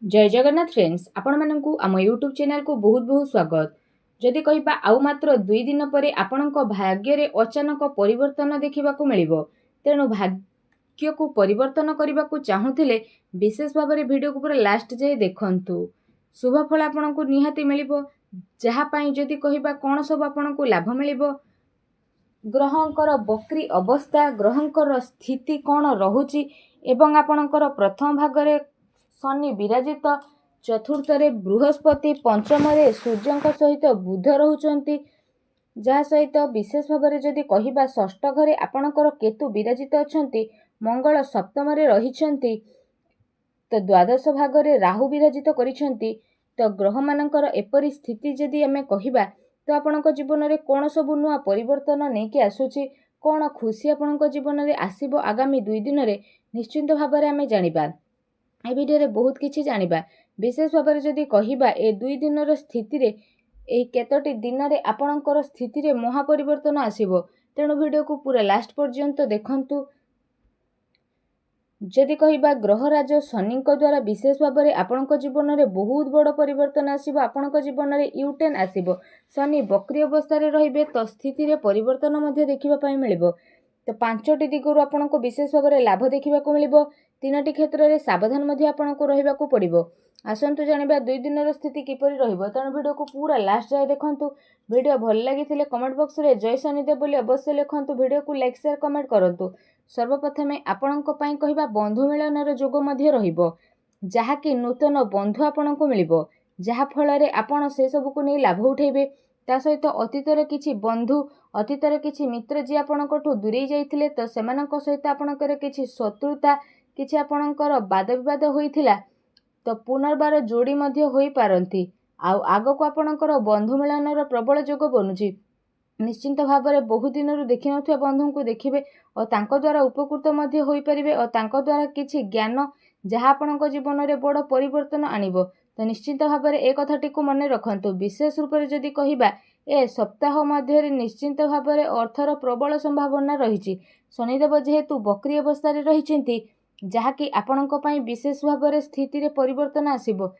जय जगन्नाथ फ्रेंड्स आपण मानकु आम यूट्यूब चैनल को बहुत बहुत स्वागत। जदि कहिबा आउ मात्र 2 दिन परे आपणक भाग्य रे अचानक परिवर्तन देखिबाकू मिलिबो। तेणु भाग्य को परिवर्तन करबाकू चाहुथिले विशेष भाव में वीडियो को पूरा लास्ट जाए देखंतु। शुभ फल आपणकू निहाती मिलिबो। जहा पई जदि कहिबा कोन सब आपणकू लाभ मिलिबो, ग्रहंकर बक्री अवस्था, ग्रहंकर स्थिति कौन रहुची एवं आपणकर प्रथम भागरे शनि विराजित, चतुर्थ बृहस्पति, पंचम सूर्य सहित बुध रोचंती, जहा सहित विशेष भाव में जदि कहिबा षष्ठ घरे आपणकर केतु विराजित अछंती, मंगल सप्तम रहिछंती, तो द्वादश भागरे राहु विराजित करिछंती। तो ग्रह मानकर एपरी स्थिति जदि आमे कहिबा तो आपणक जीवन में कौन सब नुआ परिवर्तन नहीं आसुची, कौन खुशी आपणक जीवन में आसीबो आगामी 2 दिन में निश्चिंत भाव में आमे जानिबा। ए वीडियो रे बहुत किछि जानिबा। विशेष भाव में जदि कहिबा ए 2 दिन स्थिति रे ए केतोटी दिन रे आपणकर स्थिति रे महापरिवर्तन आसीबो। तेणु वीडियो को पूरा लास्ट पर्यंत देखंतु। जदि कहिबा ग्रहराज शनि द्वारा विशेष भाव में आपणक जीवन में बहुत बड़ परिवर्तन आसीबो। आपणक जीवन में यूटर्न आसीबो। शनि बक्री अवस्था रे रहिबे तो स्थिति रे परिवर्तन मध्ये देखिबा पई मिलिबो। तो 5टी दिगरु आपणको विशेष भाव में लाभ देखिबाकू मिलिबो। 3टी क्षेत्र में सावधान मध्ये आपणको रहिबाकू पड़िबो। आसंतु जानिबा 2 दिन स्थिति किपरि रहिबो। तेणु वीडियो को पूरा लास्ट जाए देखंतु। वीडियो भल लागिथिले कमेंट बॉक्स रे जय शनिदेव बोली अवश्य लिखंतु। वीडियो को लाइक शेयर कमेंट करंतु। सर्वप्रथमे आपणको पई कहिबा बंधु मिलनर जोग मध्ये रहिबो, जहा कि नूतन बंधु आपणको मिलिबो, जहा फल रे आपण से सब को नै लाभ उठेबे। ता सहित अतीत रे किछि बंधु, अतीत रे किछि मित्र जे आपणकोठु दूरेई जाइथिले तो सेमानक सहित आपणकर किछि शत्रुता, किछि आपणकर वाद विवाद होइथिला तो पुनर्बार जोड़ी मध्ये होई पारंती। आगो को आपणकर बंधु मिलनर प्रबल जोग बनुची। निश्चिंत भाव में बहु दिन देखि नथिबा बंधु को देखिबे और तांको द्वारा उपकृत मध्ये होई परिबे और तांको द्वारा किछि ज्ञान जहा आपणको जीवन में बड़ परिवर्तन आनिबो। तो निश्चिंत भाव में एक कथाटी को मन रखंतु। विशेष रूप से जदि कहिबा ए सप्ताह मध्य निश्चिंत भाव में अर्थर प्रबल संभावना रही। शनिदेव जेहेतु बक्री अवस्था रही, जहाँकि आपणको पई विशेष भाव में स्थिति रे परिवर्तन आसीबो।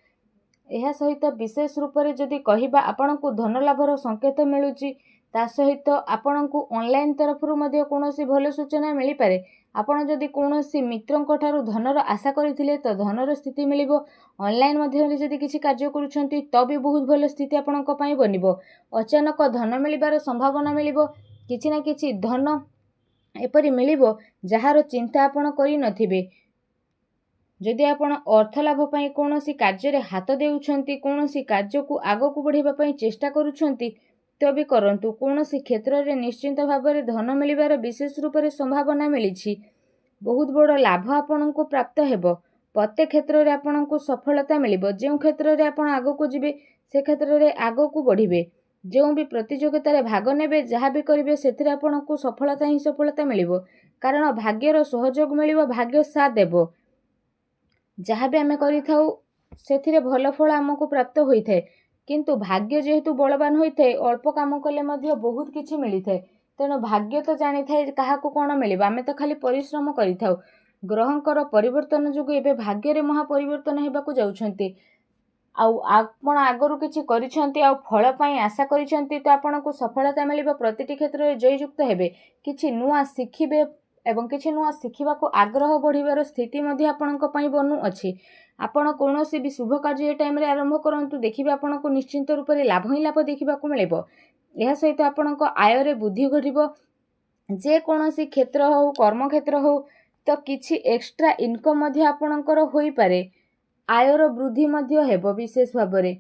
एहा सहित विशेष रूप से जदि कहिबा आपणको धन लाभर संकेत मिलुची। ता सहित आपणको ऑनलाइन तरफरु मध्ये कोनोसी भल सूचना मिली पारे। आपण जदि कोनोसी मित्रंक ठारू धनर आशा करिथिले तो धनर स्थिति मिलिबो। ऑनलाइन माध्यम जदि किछि कार्य करूछंती तो भी बहुत भल स्थिति आपणको पई बनिबो। अचानक धन मिलिबार संभावना मिलिबो। किछि ना किछि धन एपरि मिलिबो जहार चिंता आपण करि नथिबे। जदि आपण अर्थ लाभ पई कोनोसी कार्य रे हाथ देउछंती, कोनोसी कार्य को आगो को बढ़ाइबा पई चेष्टा करूछंती तो भी करंतु। कोनोसी क्षेत्र रे निश्चिंत भाव में धन मिलिबार विशेष रूप से संभावना मिलिछि। बहुत बड़ लाभ आपनको प्राप्त हेबो। प्रत्येक क्षेत्र रे आपनको सफलता मिलिबो। जे क्षेत्र रे आपण आगो को जिबे से क्षेत्र रे आगो को बढ़िबे। जो भी प्रतियोगिता रे भाग नेबे, जहा भी करिवे सेथिरे आपनको सफलता ही सफलता मिलिबो। कारण भाग्यर सहयोग मिलिबो, भाग्य साथ देबो। जहा भी आमे करिथाउ सेथिरे भल फल हमको प्राप्त होइथाय। किंतु भाग्य जेहेतु बलवान होइथाय, अल्प काम कले मध्य बहुत किछि मिलिथाय। तेणु भाग्य तो जानी थाए काहाकू कोन मिलिबा, आमे तो खाली परिश्रम करिथाउ। ग्रहंकर परिवर्तन जोगु एबे भाग्य रे महापरिवर्तन हेबाकू जाउछंती। आपण आगरू किछि करिछंती आ फल पई आशा करिछंती तो आपनको सफलता मिलिबो। प्रतिटी क्षेत्र रे जययुक्त हेबे, किछि नुआ शिखिबे एवं किछि नुआ शिखिबाकू आग्रह बढ़िबार स्थिति मध्ये आपणको पई बनु अछि। आपण कोनोसी भी शुभ कार्य ए टाइम रे आरंभ करंतु, देखिबे आपणको निश्चिंत रूप से लाभ ही लाभ देखिबाकू मिलिबो। एहा सहित आपणको आय रे वृद्धि घटिबो। जे कोनोसी क्षेत्र हो, कर्म क्षेत्र हो तो किछि एक्स्ट्रा इनकम मध्ये आपणकर होई पारे। आयर वृद्धि मध्ये हेबो विशेष भाव में।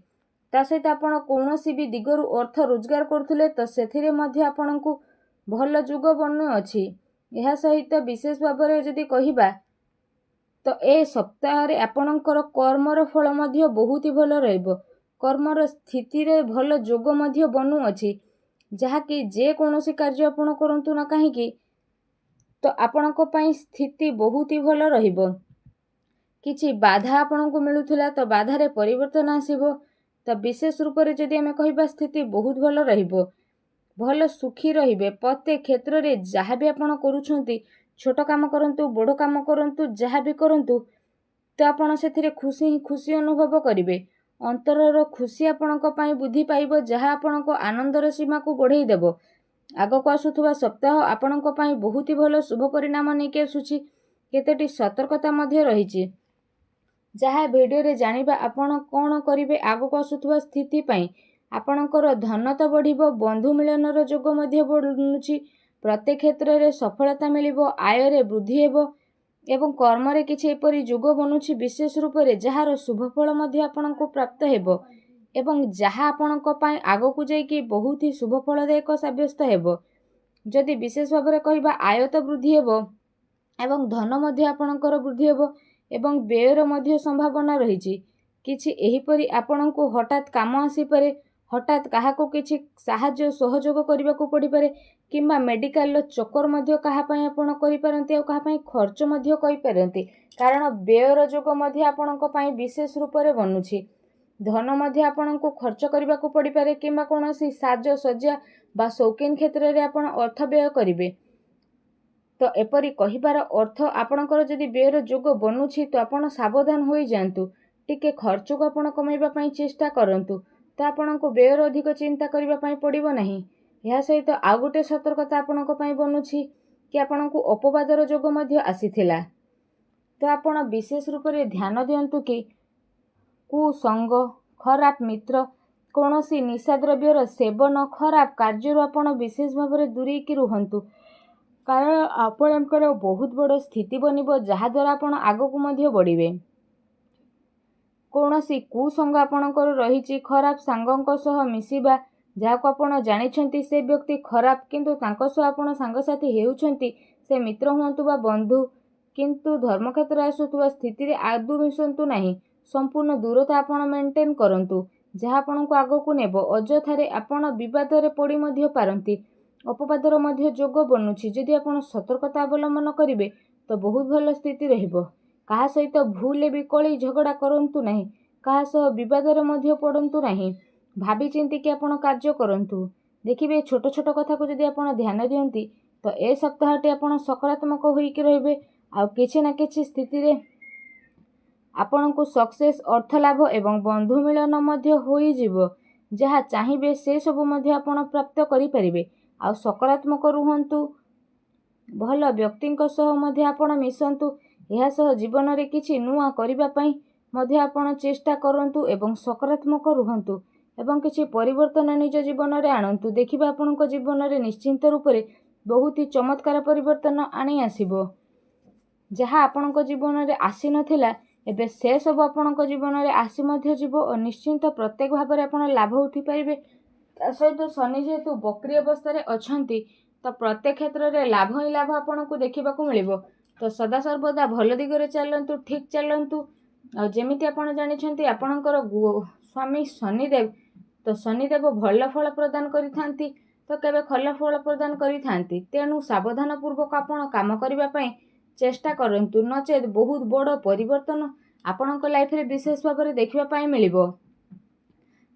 ता सहित आपण कोनोसी भी दिगरु अर्थ रोजगार करथुले तो सेथिरे मध्ये आपणको भल जुग बनु अछि। एहा सहित विशेष भाव में जदि कहिबा तो ए सप्ताह रे आपणकर कर्मर फल मध्ये बहुत ही भल रहइबो। कर्मर स्थिति रे भल जोग मध्ये बनु अछि, जहा कि जे कोनोसी कार्य आपण करंतु ना काहेकि तो आपणको पई स्थिति बहुत ही भल रहिबो। किछि बाधा आपणको मिलुथिला तो बाधा रे परिवर्तन आसीबो। तो विशेष रूप से जदि आमे कहिबा स्थिति बहुत भल रहिबो। भल सुखी रहिबे। प्रत्येक क्षेत्र रे जहा भी आपण करूछंती, छोट काम करंतु, बड़ काम करंतु, जहा भी करंतु, ତ ଆପଣ ସେଥିରେ ଖୁସି ଅନୁଭବ କରିବେ। ଅନ୍ତରର ଖୁସି ଆପଣଙ୍କ ପାଇଁ ବୃଦ୍ଧି ପାଇବ, ଯାହା ଆପଣଙ୍କ ଆନନ୍ଦର ସୀମାକୁ ବଢ଼େଇ ଦେବ। ଆଗକୁ ଆସୁଥିବା ସପ୍ତାହ ଆପଣଙ୍କ ପାଇଁ ବହୁତ ଭଲ ଶୁଭ ପରିଣାମ ନେଇକି ଆସୁଛି। କେତୋଟି ସତର୍କତା ମଧ୍ୟ ରହିଛି, ଯାହା ଭିଡ଼ିଓରେ ଜାଣିବା। ଆପଣ କ'ଣ କରିବେ ଆଗକୁ ଆସୁଥିବା ସ୍ଥିତି ପାଇଁ। ଆପଣଙ୍କର ଧନ ତ ବଢ଼ିବ, ବନ୍ଧୁ ମିଳନର ଯୋଗ ମଧ୍ୟ ବଢ଼ୁଛି। ପ୍ରତ୍ୟେକ କ୍ଷେତ୍ରରେ ସଫଳତା ମିଳିବ, ଆୟରେ ବୃଦ୍ଧି ହେବ ଏବଂ କର୍ମରେ କିଛି ଏପରି ଯୋଗ ବନୁଛି ବିଶେଷ ରୂପରେ ଯାହାର ଶୁଭଫଳ ମଧ୍ୟ ଆପଣଙ୍କୁ ପ୍ରାପ୍ତ ହେବ ଏବଂ ଯାହା ଆପଣଙ୍କ ପାଇଁ ଆଗକୁ ଯାଇକି ବହୁତ ହି ଶୁଭଫଳଦାୟକ ସାବ୍ୟସ୍ତ ହେବ। ଯଦି ବିଶେଷ ଭାବରେ କହିବା, ଆୟ ତ ବୃଦ୍ଧି ହେବ ଏବଂ ଧନ ମଧ୍ୟ ଆପଣଙ୍କର ବୃଦ୍ଧି ହେବ ଏବଂ ବ୍ୟୟର ମଧ୍ୟ ସମ୍ଭାବନା ରହିଛି। କିଛି ଏହିପରି ଆପଣଙ୍କୁ ହଠାତ୍ କାମ ଆସିପାରେ, ହଠାତ୍ କାହାକୁ କିଛି ସାହାଯ୍ୟ ସହଯୋଗ କରିବାକୁ ପଡ଼ିପାରେ କିମ୍ବା ମେଡ଼ିକାଲର ଚକ୍କର ମଧ୍ୟ କାହା ପାଇଁ ଆପଣ କରିପାରନ୍ତି ଆଉ କାହା ପାଇଁ ଖର୍ଚ୍ଚ ମଧ୍ୟ କରିପାରନ୍ତି, କାରଣ ବ୍ୟୟର ଯୋଗ ମଧ୍ୟ ଆପଣଙ୍କ ପାଇଁ ବିଶେଷ ରୂପରେ ବନୁଛି। ଧନ ମଧ୍ୟ ଆପଣଙ୍କୁ ଖର୍ଚ୍ଚ କରିବାକୁ ପଡ଼ିପାରେ କିମ୍ବା କୌଣସି ସାଜସଜ୍ଜା ବା ସୌକିନ କ୍ଷେତ୍ରରେ ଆପଣ ଅର୍ଥ ବ୍ୟୟ କରିବେ। ତ ଏପରି କହିବାର ଅର୍ଥ, ଆପଣଙ୍କର ଯଦି ବ୍ୟୟର ଯୋଗ ବନୁଛି ତ ଆପଣ ସାବଧାନ ହୋଇଯାଆନ୍ତୁ। ଟିକେ ଖର୍ଚ୍ଚକୁ ଆପଣ କମାଇବା ପାଇଁ ଚେଷ୍ଟା କରନ୍ତୁ, ତ ଆପଣଙ୍କୁ ବ୍ୟୟର ଅଧିକ ଚିନ୍ତା କରିବା ପାଇଁ ପଡ଼ିବ ନାହିଁ। ଏହା ସହିତ ଆଉ ଗୋଟେ ସତର୍କତା ଆପଣଙ୍କ ପାଇଁ ବନୁଛି କି ଆପଣଙ୍କୁ ଅପବାଦର ଯୋଗ ମଧ୍ୟ ଆସିଥିଲା। ତ ଆପଣ ବିଶେଷ ରୂପରେ ଧ୍ୟାନ ଦିଅନ୍ତୁ କି କୁସଙ୍ଗ, ଖରାପ ମିତ୍ର, କୌଣସି ନିଶାଦ୍ରବ୍ୟର ସେବନ, ଖରାପ କାର୍ଯ୍ୟରୁ ଆପଣ ବିଶେଷ ଭାବରେ ଦୂରେଇକି ରୁହନ୍ତୁ, କାରଣ ଆପଣଙ୍କର ବହୁତ ବଡ଼ ସ୍ଥିତି ବନିବ, ଯାହାଦ୍ୱାରା ଆପଣ ଆଗକୁ ମଧ୍ୟ ବଢ଼ିବେ। କୌଣସି କୁସଙ୍ଗ ଆପଣଙ୍କର ରହିଛି, ଖରାପ ସାଙ୍ଗଙ୍କ ସହ ମିଶିବା, ଯାହାକୁ ଆପଣ ଜାଣିଛନ୍ତି ସେ ବ୍ୟକ୍ତି ଖରାପ କିନ୍ତୁ ତାଙ୍କ ସହ ଆପଣ ସାଙ୍ଗସାଥି ହେଉଛନ୍ତି, ସେ ମିତ୍ର ହୁଅନ୍ତୁ ବା ବନ୍ଧୁ, କିନ୍ତୁ ଧର୍ମକ୍ଷେତ୍ରରେ ଆସୁଥିବା ସ୍ଥିତିରେ ଆଦୌ ମିଶନ୍ତୁ ନାହିଁ। ସମ୍ପୂର୍ଣ୍ଣ ଦୂରତା ଆପଣ ମେଣ୍ଟେନ୍ କରନ୍ତୁ, ଯାହା ଆପଣଙ୍କୁ ଆଗକୁ ନେବ। ଅଯଥାରେ ଆପଣ ବିବାଦରେ ପଡ଼ି ମଧ୍ୟ ପାରନ୍ତି। ଅପବାଦର ମଧ୍ୟ ଯୋଗ ବନୁଛି। ଯଦି ଆପଣ ସତର୍କତା ଅବଲମ୍ବନ କରିବେ ତ ବହୁତ ଭଲ ସ୍ଥିତି ରହିବ। କାହା ସହିତ ଭୁଲରେ ବି କଳି ଝଗଡ଼ା କରନ୍ତୁ ନାହିଁ, କାହା ସହ ବିବାଦରେ ମଧ୍ୟ ପଡ଼ନ୍ତୁ ନାହିଁ। ଭାବି ଚିନ୍ତିକି ଆପଣ କାର୍ଯ୍ୟ କରନ୍ତୁ। ଦେଖିବେ ଛୋଟ ଛୋଟ କଥାକୁ ଯଦି ଆପଣ ଧ୍ୟାନ ଦିଅନ୍ତି ତ ଏ ସପ୍ତାହଟି ଆପଣ ସକାରାତ୍ମକ ହୋଇକି ରହିବେ। ଆଉ କିଛି ନା କିଛି ସ୍ଥିତିରେ ଆପଣଙ୍କୁ ସକ୍ସେସ୍, ଅର୍ଥ ଲାଭ ଏବଂ ବନ୍ଧୁ ମିଳନ ମଧ୍ୟ ହୋଇଯିବ। ଯାହା ଚାହିଁବେ ସେ ସବୁ ମଧ୍ୟ ଆପଣ ପ୍ରାପ୍ତ କରିପାରିବେ। ଆଉ ସକାରାତ୍ମକ ରୁହନ୍ତୁ, ଭଲ ବ୍ୟକ୍ତିଙ୍କ ସହ ମଧ୍ୟ ଆପଣ ମିଶନ୍ତୁ। ଏହା ସହ ଜୀବନରେ କିଛି ନୂଆ କରିବା ପାଇଁ ମଧ୍ୟ ଆପଣ ଚେଷ୍ଟା କରନ୍ତୁ ଏବଂ ସକାରାତ୍ମକ ରୁହନ୍ତୁ ଏବଂ କିଛି ପରିବର୍ତ୍ତନ ନିଜ ଜୀବନରେ ଆଣନ୍ତୁ। ଦେଖିବେ ଆପଣଙ୍କ ଜୀବନରେ ନିଶ୍ଚିନ୍ତ ରୂପରେ ବହୁତ ଚମତ୍କାର ପରିବର୍ତ୍ତନ ଆଣି ଆସିବ। ଯାହା ଆପଣଙ୍କ ଜୀବନରେ ଆସିନଥିଲା ଏବେ ସେ ସବୁ ଆପଣଙ୍କ ଜୀବନରେ ଆସି ମଧ୍ୟ ଯିବ ଓ ନିଶ୍ଚିନ୍ତ ପ୍ରତ୍ୟେକ ଭାବରେ ଆପଣ ଲାଭ ଉଠିପାରିବେ। ତା ସହିତ ଶନି ଯେହେତୁ ବକ୍ରି ଅବସ୍ଥାରେ ଅଛନ୍ତି ତ ପ୍ରତ୍ୟେକ କ୍ଷେତ୍ରରେ ଲାଭ ହିଁ ଲାଭ ଆପଣଙ୍କୁ ଦେଖିବାକୁ ମିଳିବ। ତ ସଦାସର୍ବଦା ଭଲ ଦିଗରେ ଚାଲନ୍ତୁ, ଠିକ୍ ଚାଲନ୍ତୁ। ଆଉ ଯେମିତି ଆପଣ ଜାଣିଛନ୍ତି ଆପଣଙ୍କର ସ୍ୱାମୀ ଶନିଦେବ, ତ ଶନିଦେବ ଭଲ ଫଳ ପ୍ରଦାନ କରିଥାନ୍ତି ତ କେବେ ଭଲ ଫଳ ପ୍ରଦାନ କରିଥାନ୍ତି। ତେଣୁ ସାବଧାନ ପୂର୍ବକ ଆପଣ କାମ କରିବା ପାଇଁ ଚେଷ୍ଟା କରନ୍ତୁ, ନଚେତ୍ ବହୁତ ବଡ଼ ପରିବର୍ତ୍ତନ ଆପଣଙ୍କ ଲାଇଫରେ ବିଶେଷ ଭାବରେ ଦେଖିବା ପାଇଁ ମିଳିବ।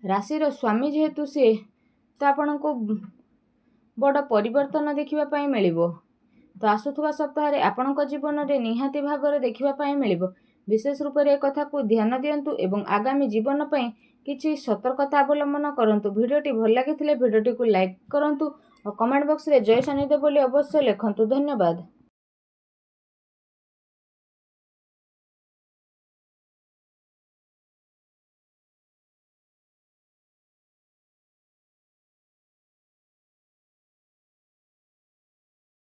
ରାଶିର ସ୍ୱାମୀ ଯେହେତୁ ସିଏ, ତ ଆପଣଙ୍କୁ ବଡ଼ ପରିବର୍ତ୍ତନ ଦେଖିବା ପାଇଁ ମିଳିବ। ତ ଆସୁଥିବା ସପ୍ତାହରେ ଆପଣଙ୍କ ଜୀବନରେ ନିହାତି ଭାବରେ ଦେଖିବା ପାଇଁ ମିଳିବ। ବିଶେଷ ରୂପରେ ଏ କଥାକୁ ଧ୍ୟାନ ଦିଅନ୍ତୁ ଏବଂ ଆଗାମୀ ଜୀବନ ପାଇଁ କିଛି ସତର୍କତା ଅବଲମ୍ବନ କରନ୍ତୁ। ଭିଡ଼ିଓଟି ଭଲ ଲାଗିଥିଲେ ଭିଡ଼ିଓଟିକୁ ଲାଇକ୍ କରନ୍ତୁ ଓ କମେଣ୍ଟ ବକ୍ସରେ ଜୟ ଶନିଦେବ ବୋଲି ଅବଶ୍ୟ ଲେଖନ୍ତୁ। ଧନ୍ୟବାଦ।